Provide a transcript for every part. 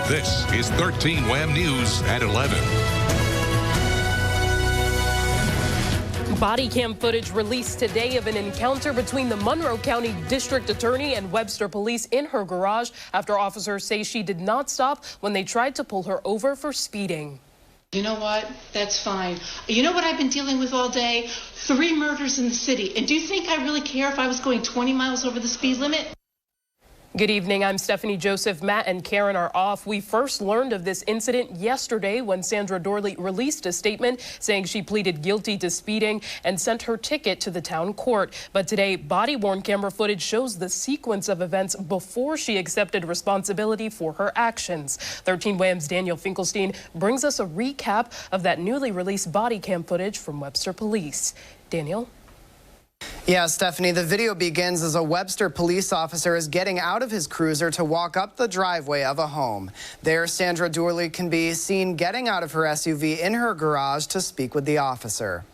This is 13 WHAM News at 11. Body cam footage released today of an encounter between the Monroe County District Attorney and Webster police in her garage after officers say she did not stop when they tried to pull her over for speeding. You know what? That's fine. You know what I've been dealing with all day? 3 murders in the city. And do you think I really care if I was going 20 miles over the speed limit? Good evening. I'm Stephanie Joseph. Matt and Karen are off. We first learned of this incident yesterday when Sandra Doorley released a statement saying she pleaded guilty to speeding and sent her ticket to the town court. But today, body-worn camera footage shows the sequence of events before she accepted responsibility for her actions. 13 WHAM's Daniel Finkelstein brings us a recap of that newly released body cam footage from Webster Police. Daniel? Yeah, Stephanie, the video begins as a Webster police officer is getting out of his cruiser to walk up the driveway of a home. There, Sandra Doorley can be seen getting out of her SUV in her garage to speak with the officer.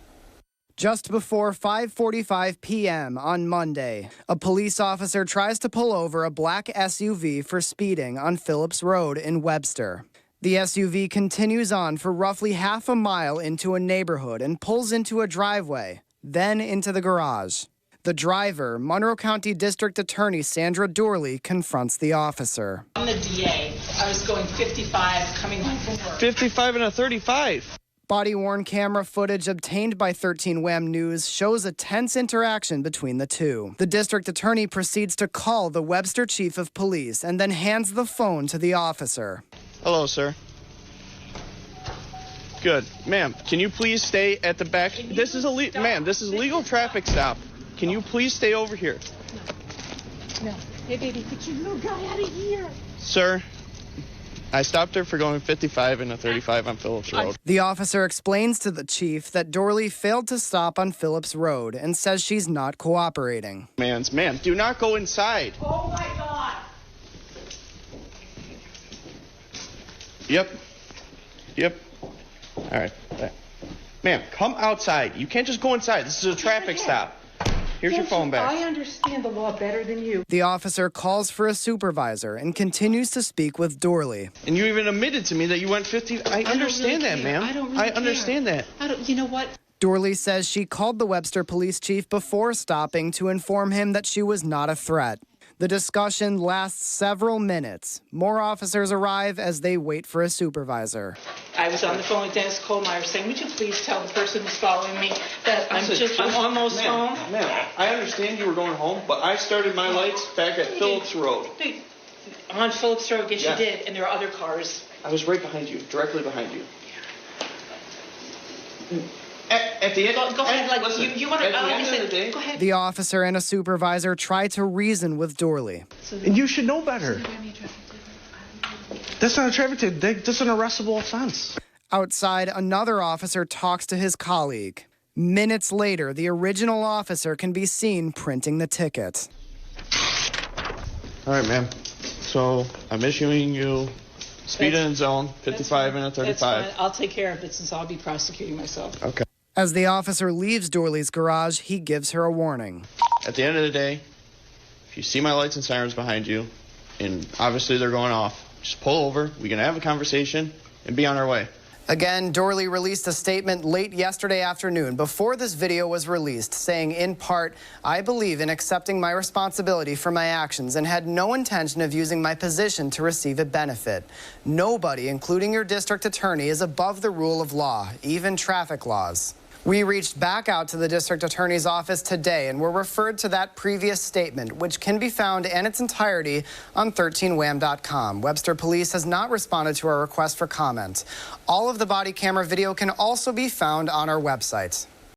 Just before 5:45 p.m. on Monday, a police officer tries to pull over a black SUV for speeding on Phillips Road in Webster. The SUV continues on for roughly half a mile into a neighborhood and pulls into a driveway, then into the garage. The driver, Monroe County District Attorney Sandra Doorley, confronts the officer. I'm the DA. I was going 55 coming home from work. 55 and a 35. Body-worn camera footage obtained by 13 WHAM News shows a tense interaction between the two. The district attorney proceeds to call the Webster chief of police and then hands the phone to the officer. Hello, sir. Good. Ma'am, can you please stay at the back? This is a legal traffic stop. Can you please stay over here? No. Hey, baby, get your little guy out of here. Sir, I stopped her for going 55 and a 35 on Phillips Road. The officer explains to the chief that Doorley failed to stop on Phillips Road and says she's not cooperating. Ma'am, do not go inside. Oh, my God. Yep. All right. Ma'am, come outside. You can't just go inside. This is a traffic stop. Here's your phone back. I understand the law better than you. The officer calls for a supervisor and continues to speak with Doorley. And you even admitted to me that you went 50. I understand that, ma'am. I understand that. You know what? Doorley says she called the Webster police chief before stopping to inform him that she was not a threat. The discussion lasts several minutes. More officers arrive as they wait for a supervisor. I was on the phone with Dennis Kohlmeyer saying, would you please tell the person who's following me that I'm almost home? Ma'am, I understand you were going home, but I started my lights back at Phillips Road. On Phillips Road, yes, you did, and there are other cars. I was right behind you, directly behind you. At the end, go ahead. Like, listen, you want to? at the end of the day, go ahead. The officer and a supervisor try to reason with Doorley. And you should know better. That's not a traffic ticket. That's an arrestable offense. Outside, another officer talks to his colleague. Minutes later, the original officer can be seen printing the ticket. All right, ma'am. So I'm issuing you speed in zone 55 and a 35. That's fine. I'll take care of it since I'll be prosecuting myself. Okay. As the officer leaves Doorley's garage, he gives her a warning. At the end of the day, if you see my lights and sirens behind you, and obviously they're going off, just pull over, we can have a conversation, and be on our way. Again, Doorley released a statement late yesterday afternoon before this video was released, saying in part, I believe in accepting my responsibility for my actions and had no intention of using my position to receive a benefit. Nobody, including your district attorney, is above the rule of law, even traffic laws. We reached back out to the district attorney's office today and were referred to that previous statement, which can be found in its entirety on 13wham.com. Webster Police has not responded to our request for comment. All of the body camera video can also be found on our website.